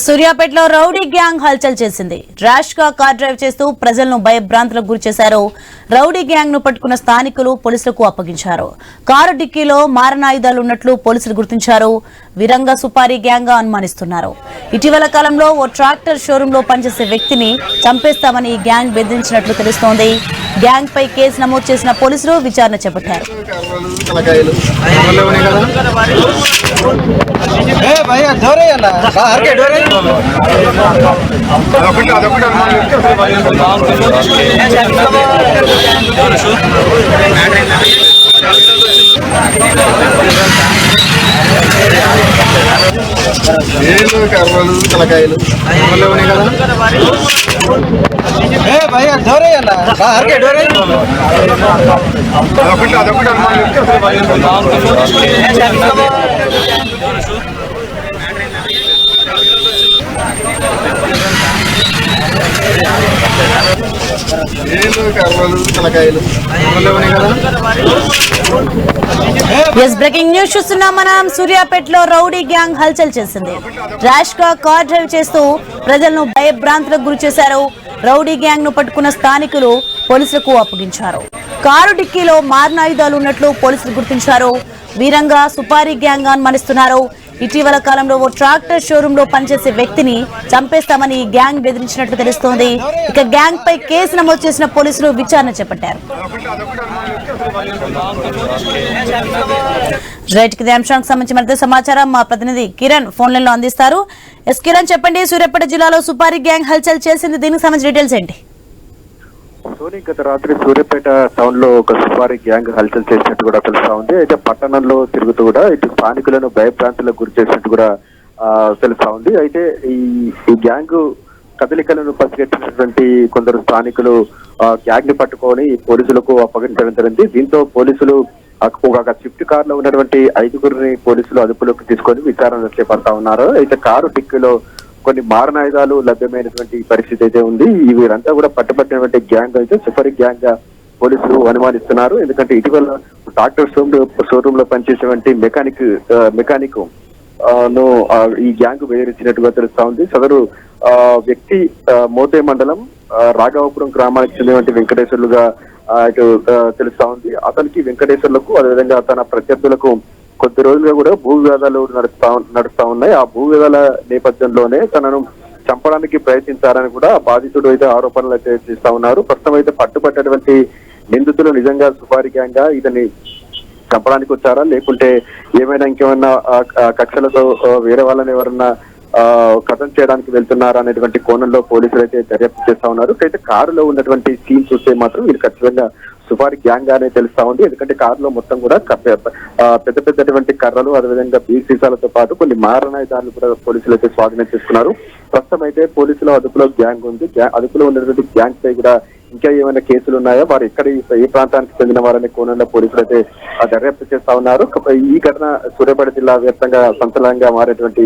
సూర్యాపేటలో rowdy gang హల్చల్ చేసింది. ర్యాష్ గా కార్ డ్రైవ్ చేస్తూ ప్రజలను భయభ్రాంతులకు గురిచేశారు. రౌడీ గ్యాంగ్ ను పట్టుకున్న స్థానికులు పోలీసులకు అప్పగించారు. కారు డిక్కీలో మారణాయుధాలు ఉన్నట్లు పోలీసులు గుర్తించారు. వీరంగా సుపారీ గ్యాంగ్ గా అనుమానిస్తున్నారు. ఇటీవల కాలంలో ఓ ట్రాక్టర్ షోరూమ్ లో పనిచేసే వ్యక్తిని చంపేస్తామని ఈ గ్యాంగ్ బెదిరించినట్లు తెలుస్తోంది. గ్యాంగ్ పై కేసు నమోదు చేసిన పోలీసులు విచారణ చేపట్టారు. కర్రలు తలకాయలు కదా భయ్యా డోరే అన్న డోరే అదొకటి కర్రలు తలకాయలు బ్రేకింగ్ న్యూస్ చూస్తున్నాం మనం. సూర్యాపేటలో రౌడీ గ్యాంగ్ హల్చల్ చేసింది. ర్యాష్ గా కార్ డ్రైవ్ చేస్తూ ప్రజలను భయభ్రాంతులకు గురి చేశారు. రౌడీ గ్యాంగ్ ను పట్టుకున్న స్థానికులు పోలీసులకు అప్పగించారు. కారు డిక్కీలో మారణాయుధాలు ఉన్నట్లు పోలీసులు గుర్తించారు. వీరంగా సుపారీ గ్యాంగ్ అనుమానిస్తున్నారు. ఇటీవల కాలంలో ఓ ట్రాక్టర్ షోరూమ్ లో పనిచేసే వ్యక్తిని చంపేస్తామని ఈ గ్యాంగ్ బెదిరించినట్లు తెలుస్తోంది. ఇక గ్యాంగ్ పై కేసు నమోదు చేసిన పోలీసులు విచారణ చేపట్టారు. రైట్ కి అంశానికి సంబంధించి మరింత సమాచారం మా ప్రతినిధి కిరణ్ ఫోన్ లైన్ లో అందిస్తారు. కిరణ్ చెప్పండి, సూర్యాపేట జిల్లాలో సుపారీ గ్యాంగ్ హల్చల్ చేసింది, దీనికి సంబంధించిన డీటెయిల్స్ ఏంటి? సోని గత రాత్రి సూర్యాపేట టౌన్ లో ఒక సుపారీ గ్యాంగ్ హల్చల్ చేసినట్టు కూడా తెలుస్తా ఉంది. అయితే పట్టణంలో తిరుగుతూ కూడా ఇటు స్థానికులను భయభ్రాంతులకు గురి చేసినట్టు కూడా తెలుస్తా ఉంది. అయితే ఈ గ్యాంగ్ కదలికలను పసిగట్టినటువంటి కొందరు స్థానికులు గ్యాంగ్ ని పట్టుకొని పోలీసులకు అప్పగించడం జరిగింది. దీంతో పోలీసులు ఒక స్విఫ్ట్ కార్ లో ఉన్నటువంటి 5గురిని పోలీసులు అదుపులోకి తీసుకొని విచారణ చేపడతా ఉన్నారు. అయితే కారు డిక్కీలో కొన్ని మారణాయుధాలు లభ్యమైనటువంటి పరిస్థితి అయితే ఉంది. వీరంతా కూడా పట్టుబట్టినటువంటి గ్యాంగ్ అయితే సుపారీ గ్యాంగ్ గా పోలీసులు అనుమానిస్తున్నారు. ఎందుకంటే ఇటీవల ట్రాక్టర్ షోరూమ్ లో పనిచేసేటువంటి మెకానిక్ ను ఈ గ్యాంగ్ బెదిరించినట్టుగా తెలుస్తా ఉంది. సదరు వ్యక్తి మోతే మండలం రాఘవపురం గ్రామానికి చెందినటువంటి వెంకటేశ్వర్లుగా ఇటు తెలుస్తా ఉంది. అతనికి వెంకటేశ్వర్లకు అదేవిధంగా తన ప్రత్యర్థులకు కొద్ది రోజులుగా కూడా భూ వివాదాలు నడుస్తా ఉన్నాయి. ఆ భూ వివాదాల నేపథ్యంలోనే తనను చంపడానికి ప్రయత్నించారని కూడా బాధితుడు అయితే ఆరోపణలు అయితే చేస్తా ఉన్నారు. ప్రస్తుతం అయితే పట్టుబట్టినటువంటి నిందితులు నిజంగా సుపారీ గ్యాంగ్ గా ఇతన్ని చంపడానికి వచ్చారా, లేకుంటే ఏమైనా ఇంకేమైనా కక్షలతో వేరే వాళ్ళని ఎవరన్నా కథం చేయడానికి వెళ్తున్నారా అనేటువంటి కోణంలో పోలీసులు అయితే దర్యాప్తు చేస్తా ఉన్నారు. అయితే కారులో ఉన్నటువంటి సీన్ చూస్తే మాత్రం వీళ్ళు ఖచ్చితంగా సుపారీ గ్యాంగ్ గానే తెలుస్తా ఉంది. ఎందుకంటే కారులో మొత్తం కూడా పెద్ద పెద్దటువంటి కర్రలు అదేవిధంగా బీర్ సీసాలతో పాటు కొన్ని మారణాయుధాలు కూడా పోలీసులు అయితే స్వాధీనం చేసుకున్నారు. ప్రస్తుతం అయితే పోలీసుల అదుపులో గ్యాంగ్ ఉంది. అదుపులో ఉన్నటువంటి గ్యాంగ్ పై కూడా ఇంకా ఏమైనా కేసులు ఉన్నాయో, వారు ఎక్కడ ఏ ప్రాంతానికి చెందిన వారనే కోణంలో పోలీసులు అయితే దర్యాప్తు చేస్తా ఉన్నారు. ఈ ఘటన సూర్యాపేట జిల్లా వ్యాప్తంగా సంచలనంగా మారేటువంటి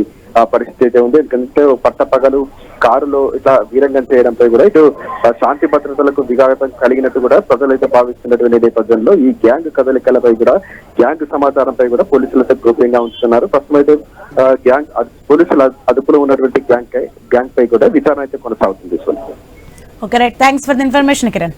పరిస్థితి అయితే ఉంది. ఎందుకంటే పట్టపగలు కారులో ఇట్లా వీరంగం చేయడంపై కూడా ఇటు శాంతి భద్రతలకు విఘాతం కలిగినట్టు కూడా ప్రజలు అయితే భావిస్తున్నటువంటి నేపథ్యంలో ఈ గ్యాంగ్ కదలికలపై కూడా గ్యాంగ్ సమాచారంపై కూడా పోలీసులు అయితే గోప్యంగా ఉంచుతున్నారు. ప్రస్తుతం అయితే గ్యాంగ్ పోలీసుల అదుపులో ఉన్నటువంటి గ్యాంగ్ పై కూడా విచారణ అయితే కొనసాగుతుంది. Okay right, thanks for the information Kiran.